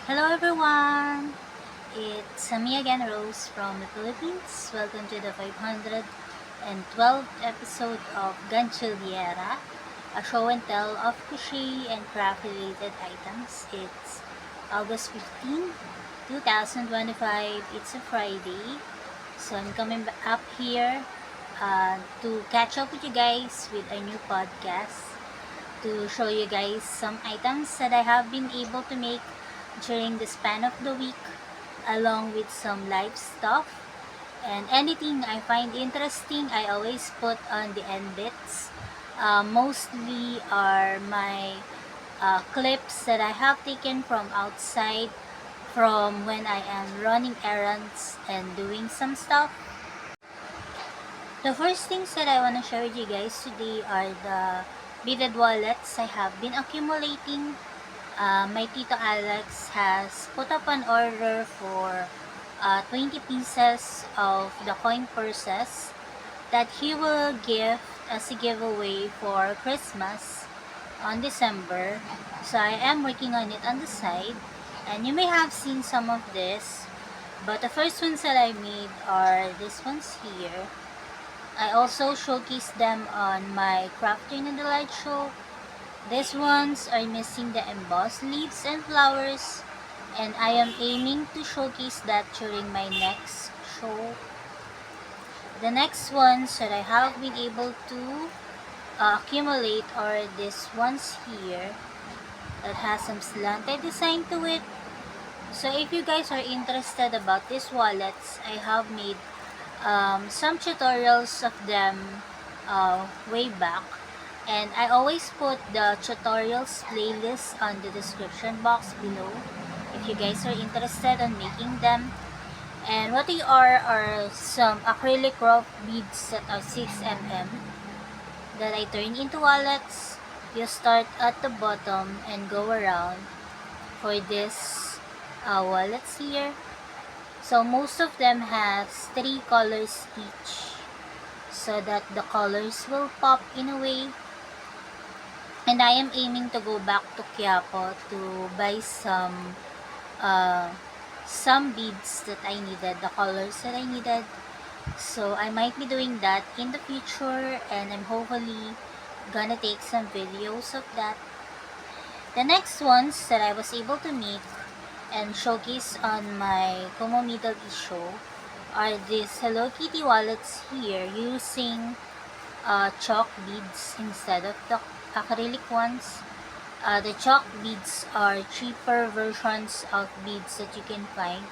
Hello everyone! It's me again, Rose from the Philippines. Welcome to the 512th episode of Gantsilyera, a show and tell of crochet and craft related items. It's August 15, 2025. It's a Friday. So I'm coming up here to catch up with you guys with a new podcast to show you guys some items that I have been able to make during the span of the week, along with some live stuff and anything I find interesting. I always put on the end bits. Mostly are my clips that I have taken from outside, from when I am running errands and doing some stuff. The first things that I want to share with you guys today are the beaded wallets I have been accumulating. My Tito Alex has put up an order for 20 pieces of the coin purses that he will give as a giveaway for Christmas on December. So I am working on it on the side, and you may have seen some of this, but the first ones that I made are these ones here. I also showcased them on my Crafting in the Light show. These ones are missing the embossed leaves and flowers, and I am aiming to showcase that during my next show. The next ones that I have been able to accumulate are these ones here that has some slanted design to it. So if you guys are interested about these wallets, I have made some tutorials of them way back, and I always put the tutorials playlist on the description box below if you guys are interested on making them. And what they are some acrylic rough beads that are 6 mm that I turn into wallets. You start at the bottom and go around for this wallets here. So most of them has 3 colors each, so that the colors will pop in a way. And I am aiming to go back to Quiapo to buy some beads that I needed, the colors that I needed. So I might be doing that in the future, and I'm hopefully gonna take some videos of that. The next ones that I was able to make and showcase on my Como Middle East show are these Hello Kitty wallets here using chalk beads instead of the acrylic ones. The chalk beads are cheaper versions of beads that you can find,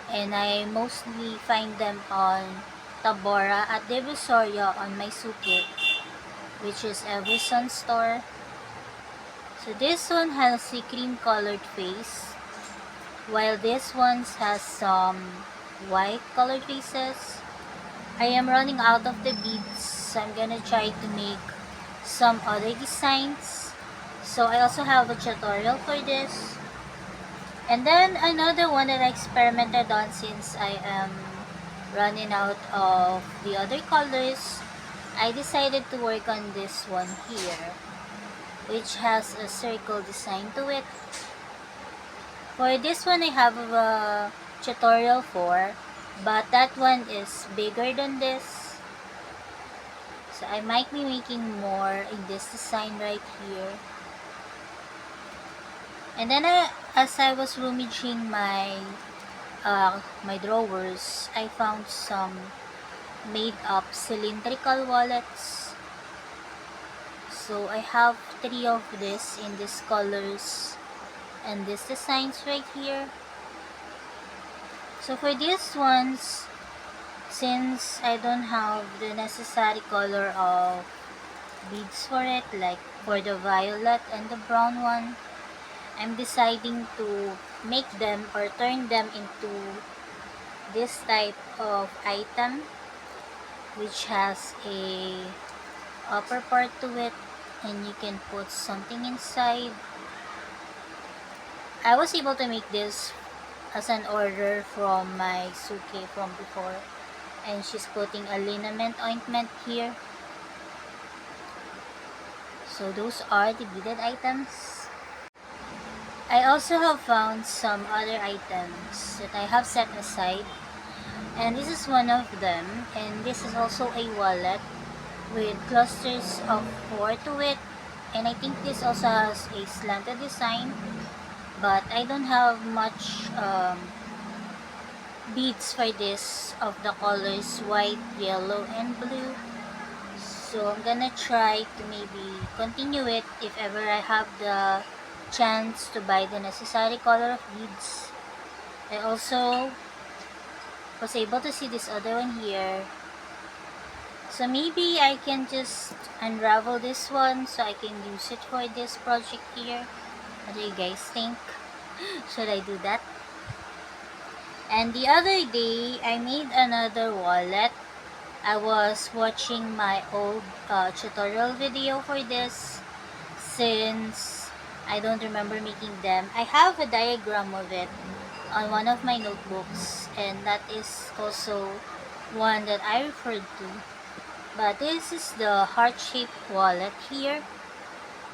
and I mostly find them on Tabora at Divisoria on my suki, which is Everson store. So this one has a cream colored face, while this one has some white colored faces. I am running out of the beads, so I'm gonna try to make some other designs. So I also have a tutorial for this. And then another one that I experimented on, since I am running out of the other colors, I decided to work on this one here, which has a circle design to it. For this one I have a tutorial for, but that one is bigger than this. So I might be making more in this design right here. And then as I was rummaging my drawers, I found some made up cylindrical wallets. So I have 3 of this in these colors and these designs right here. So for these ones, since I don't have the necessary color of beads for it, like for the violet and the brown one, I'm deciding to make them or turn them into this type of item, which has a upper part to it, and you can put something inside. I was able to make this as an order from my suki from before, and she's putting a liniment ointment here. So those are the beaded items. I also have found some other items that I have set aside, and this is one of them, and this is also a wallet with clusters of 4 to it, and I think this also has a slanted design, but I don't have much beads for this of the colors white, yellow, and blue. So I'm gonna try to maybe continue it if ever I have the chance to buy the necessary color of beads. I also was able to see this other one here. So maybe I can just unravel this one so I can use it for this project here. What do you guys think? Should I do that? And the other day, I made another wallet. I was watching my old tutorial video for this since I don't remember making them. I have a diagram of it on one of my notebooks, and that is also one that I referred to. But this is the heart-shaped wallet here.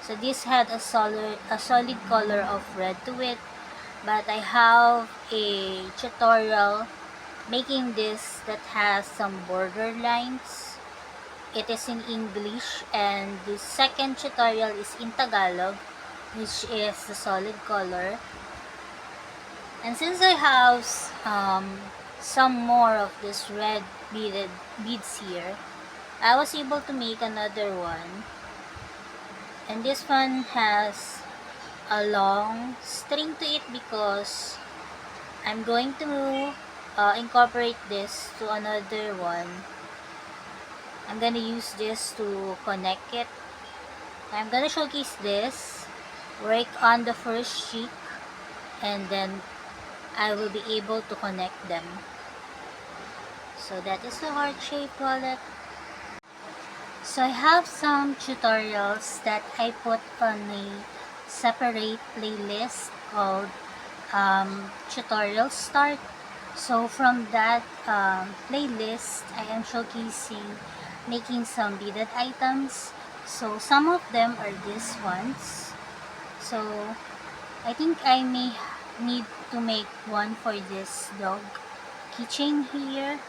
So this had a solid color of red to it, but I have a tutorial making this that has some border lines. It is in English, and the second tutorial is in Tagalog, which is the solid color. And since I have some more of this red beaded beads here, I was able to make another one. And this one has a long string to it because I'm going to incorporate this to another one. I'm gonna use this to connect it. I'm gonna showcase this, work on the first cheek, and then I will be able to connect them. So that is the heart-shaped wallet. So I have some tutorials that I put on a separate playlist called Tutorial Start. So from that playlist, I am showcasing making some beaded items. So some of them are these ones. So I think I may need to make one for this dog keychain here.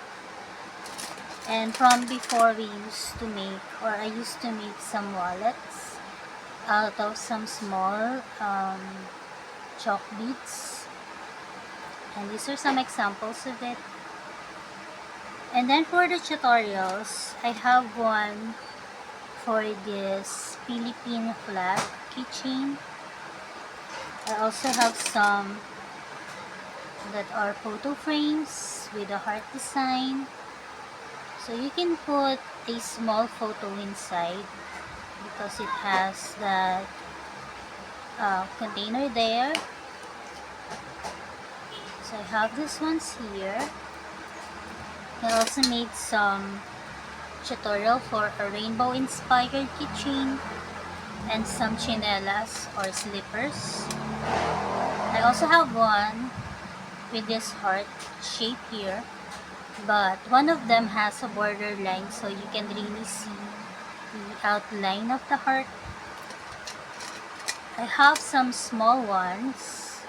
And from before we used to make, or I used to make some wallets out of some small chalk beads. And these are some examples of it. And then for the tutorials, I have one for this Philippine flag keychain. I also have some that are photo frames with a heart design. So you can put a small photo inside because it has that container there. So I have these ones here. I also made some tutorial for a rainbow inspired keychain and some chinelas or slippers. I also have one with this heart shape here, but one of them has a border line so you can really see the outline of the heart. I have some small ones.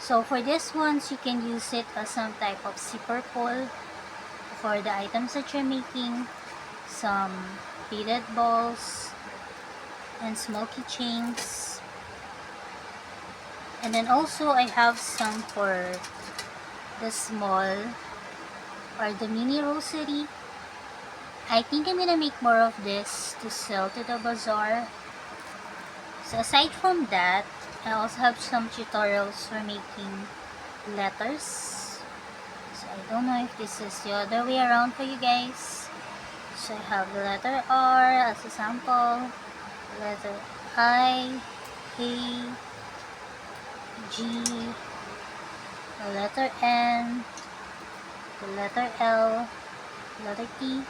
So for these ones, you can use it as some type of zipper pull for the items that you're making. Some beaded balls and small keychains. And then also I have some for the small or the mini rosary. I think I'm gonna make more of this to sell to the bazaar. So aside from that, I also have some tutorials for making letters. So I don't know if this is the other way around for you guys. So I have the letter R as a sample, letter I, A, G, the letter N, the letter L, letter T,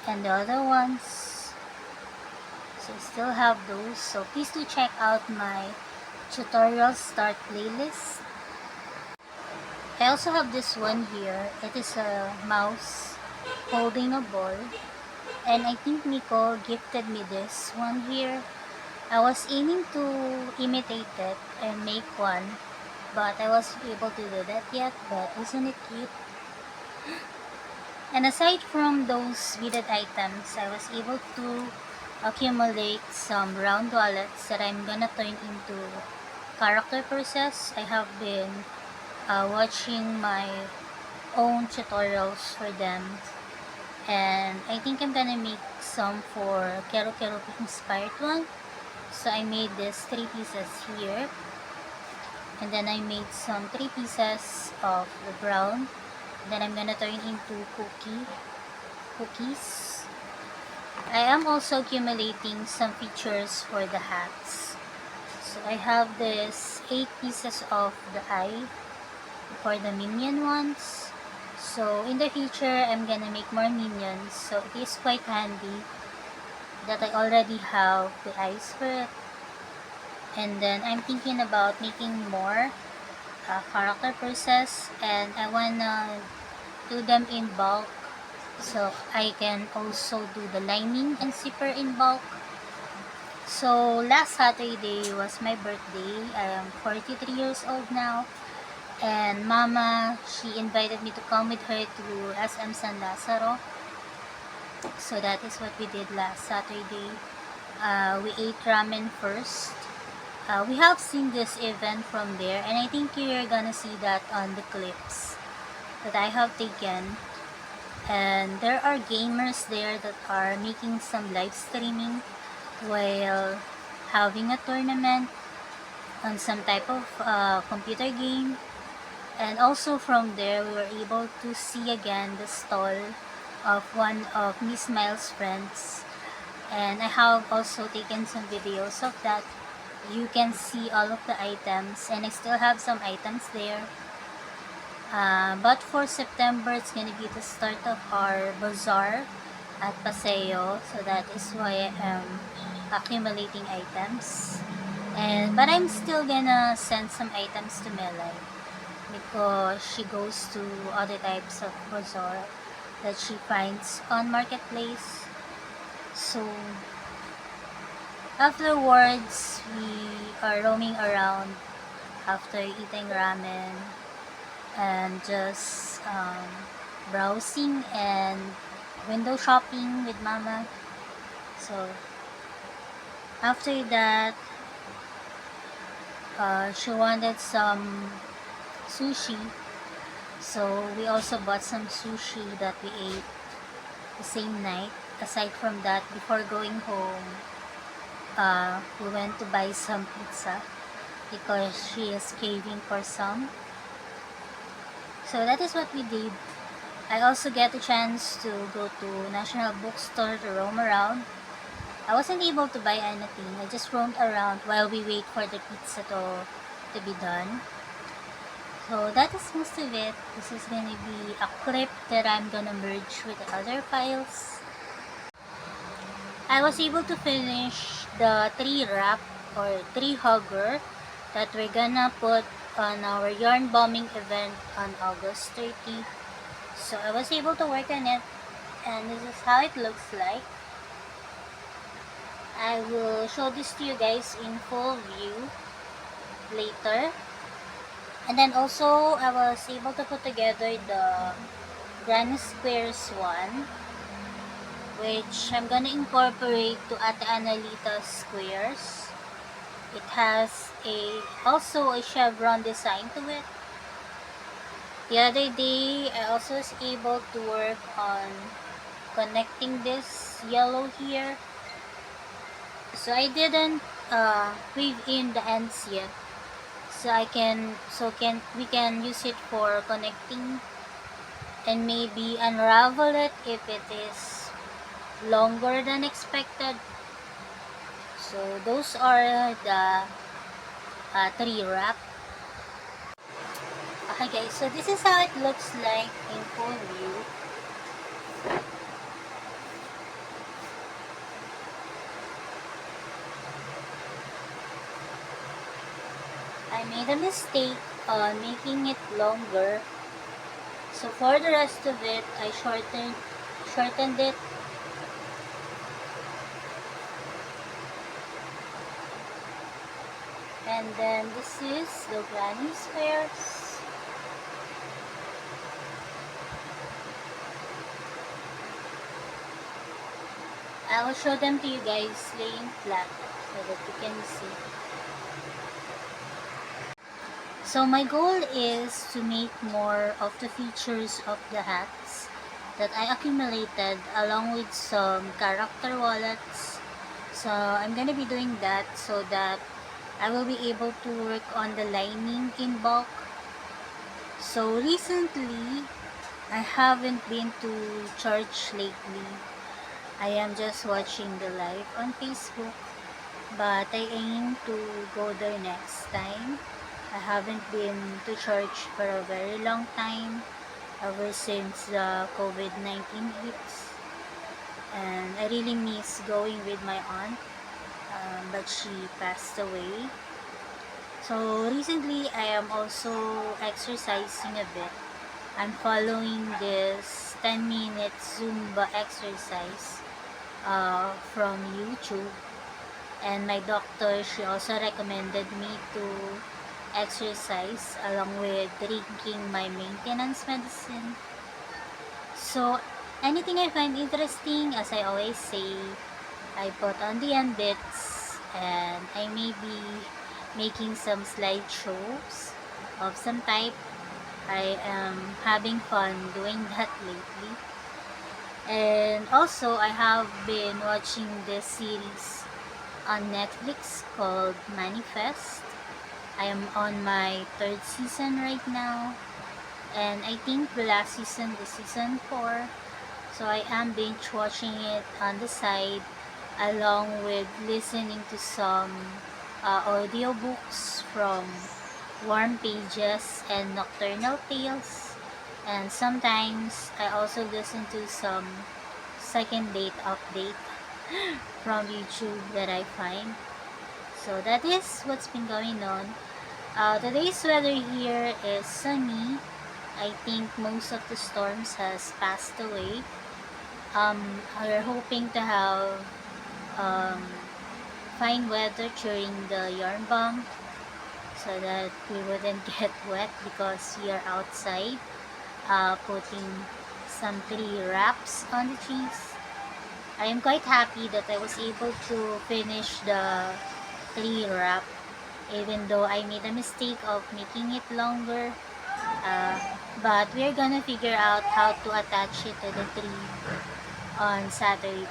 and the other ones. So I still have those. So please do check out my tutorial start playlist. I also have this one here. It is a mouse holding a ball. And I think Nicole gifted me this one here. I was aiming to imitate it and make one, but I wasn't able to do that yet. But isn't it cute? And aside from those beaded items, I was able to accumulate some round wallets that I'm gonna turn into character purses. I have been watching my own tutorials for them, and I think I'm gonna make some for Kero Kero inspired one. So I made this 3 pieces here, and then I made some 3 pieces of the brown. Then I'm gonna turn into cookies. I am also accumulating some features for the hats. So I have this 8 pieces of the eye for the minion ones. So in the future, I'm gonna make more minions. So it is quite handy that I already have the eyes for it. And then I'm thinking about making more character purses, and I wanna do them in bulk, so I can also do the lining and zipper in bulk. So last Saturday was my birthday. I am 43 years old now, and Mama, she invited me to come with her to SM San Lazaro. So that is what we did last Saturday. We ate ramen first. We have seen this event from there, and I think you're gonna see that on the clips that I have taken. And there are gamers there that are making some live streaming while having a tournament on some type of computer game. And also from there, we were able to see again the stall of one of Miss Miles' friends, and I have also taken some videos of that. You can see all of the items, and I still have some items there. But for September, it's gonna be the start of our bazaar at Paseo, so that is why I am accumulating items. But I'm still gonna send some items to Melay because she goes to other types of bazaar that she finds on marketplace. So afterwards, we are roaming around after eating ramen and just browsing and window shopping with Mama. So after that, she wanted some sushi, so we also bought some sushi that we ate the same night. Aside from that, before going home, we went to buy some pizza because she is craving for some. So that is what we did. I also get a chance to go to National Bookstore to roam around. I wasn't able to buy anything. I just roamed around while we wait for the pizza to be done. So that is most of it. This is gonna be a clip that I'm gonna merge with the other files. I was able to finish the tree wrap or tree hugger that we're gonna put on our yarn bombing event on August 30. So I was able to work on it, and this is how it looks like. I will show this to you guys in full view later. And then also, I was able to put together the Granny Squares one, which I'm gonna incorporate to Ate Analita's squares. It has also a chevron design to it. The other day, I also was able to work on connecting this yellow here. So I didn't weave in the ends yet. So we can use it for connecting and maybe unravel it if it is longer than expected. So those are the tree wrap. Okay guys, so this is how it looks like in full view. I made a mistake on making it longer. So for the rest of it, I shortened it. And then this is the granny squares. I will show them to you guys laying flat so that you can see. So my goal is to make more of the features of the hats that I accumulated along with some character wallets. So I'm gonna be doing that so that I will be able to work on the lining in bulk. So recently, I haven't been to church lately. I am just watching the live on Facebook, but I aim to go there next time. I haven't been to church for a very long time, ever since the COVID-19 hits. And I really miss going with my aunt, but she passed away. So recently, I am also exercising a bit. I'm following this 10-minute Zumba exercise from YouTube, and my doctor, she also recommended me to exercise along with drinking my maintenance medicine. So anything I find interesting, as I always say, I put on the end bits, and I may be making some slideshows of some type. I am having fun doing that lately. And also, I have been watching this series on Netflix called Manifest. I am on my 3rd season right now. And I think the last season is season 4. So I am binge watching it on the side along with listening to some audiobooks from Warm Pages and Nocturnal Tales. And sometimes I also listen to some second date update from YouTube that I find. So that is what's been going on. Today's weather here is sunny. I think most of the storms has passed away. We're hoping to have um, fine weather during the yarn bomb so that we wouldn't get wet because we are outside putting some tree wraps on the trees. I am quite happy that I was able to finish the tree wrap even though I made a mistake of making it longer. But we're gonna figure out how to attach it to the tree on Saturday.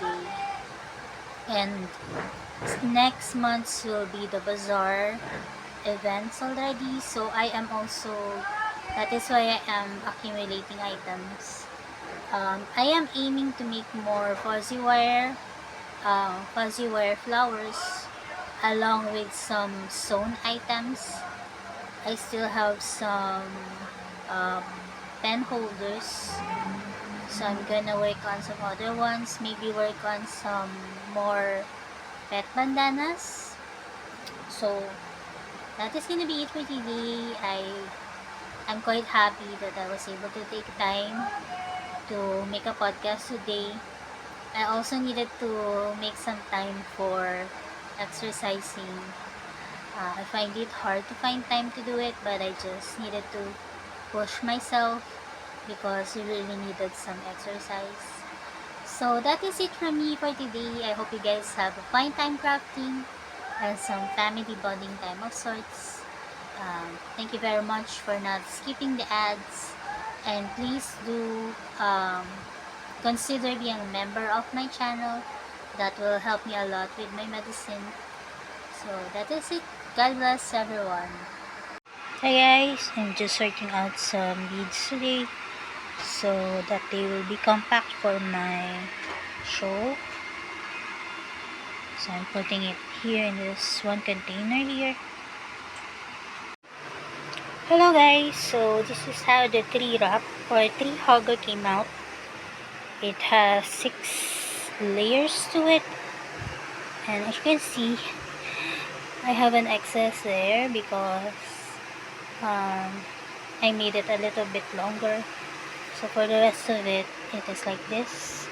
And next month will be the bazaar events already, so I am also, that is why I am accumulating items. I am aiming to make more fuzzy wire flowers along with some sewn items. I still have some um, pen holders, so I'm gonna work on some other ones, maybe work on some more pet bandanas. So that is gonna be it for today. I'm quite happy that I was able to take time to make a podcast today. I also needed to make some time for exercising. I find it hard to find time to do it, but I just needed to push myself because we really needed some exercise. So that is it from me for today. I hope you guys have a fine time crafting and some family bonding time of sorts. Thank you very much for not skipping the ads, and please do consider being a member of my channel. That will help me a lot with my medicine. So that is it. God bless everyone. Hi guys, I'm just sorting out some beads today so that they will be compact for my show. So I'm putting it here in this one container here. Hello guys, so this is how the tree wrap or tree hugger came out. It has 6 layers to it, and as you can see, I have an excess there because I made it a little bit longer. So for the rest of it, it is like this.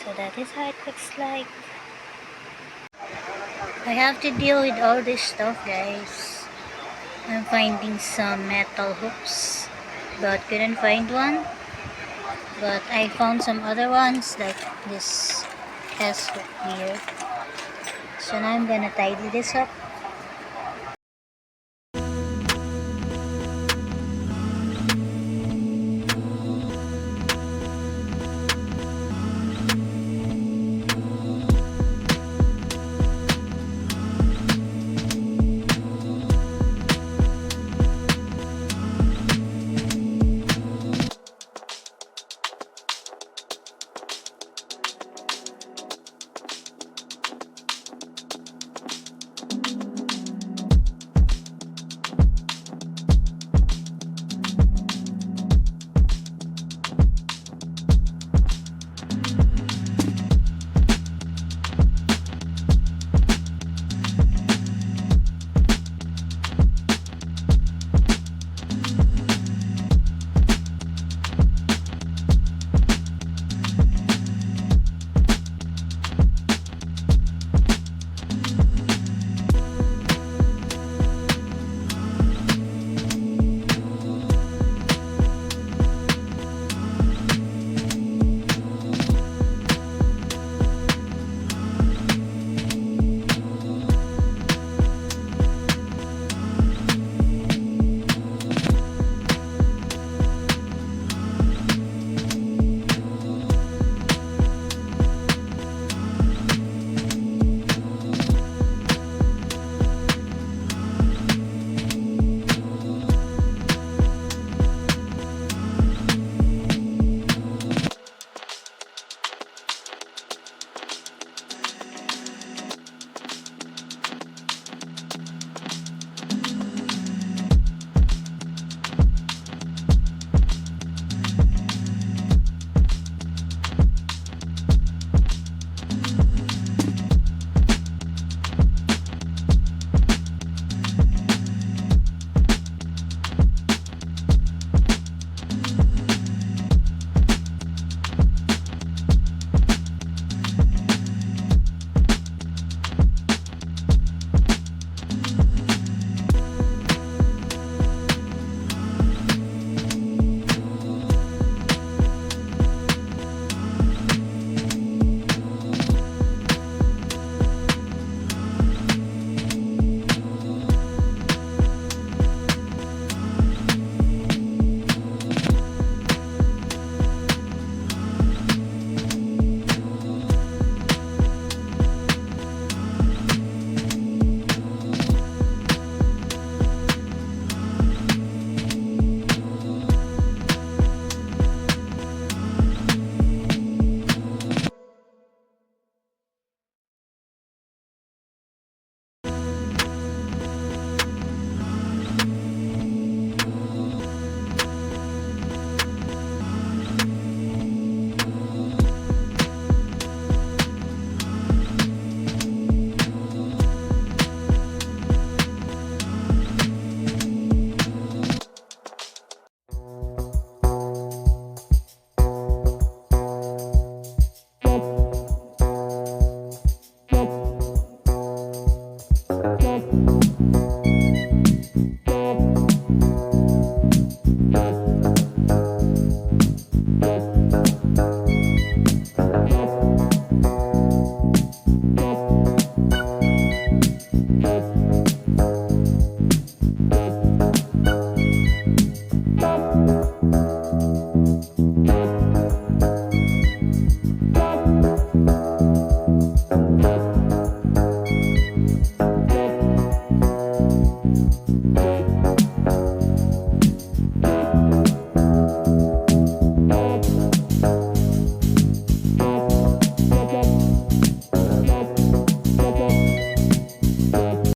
So that is how it looks like. I have to deal with all this stuff, guys. I'm finding some metal hooks, but couldn't find one. But I found some other ones, like this S hook here. So now I'm gonna tidy this up.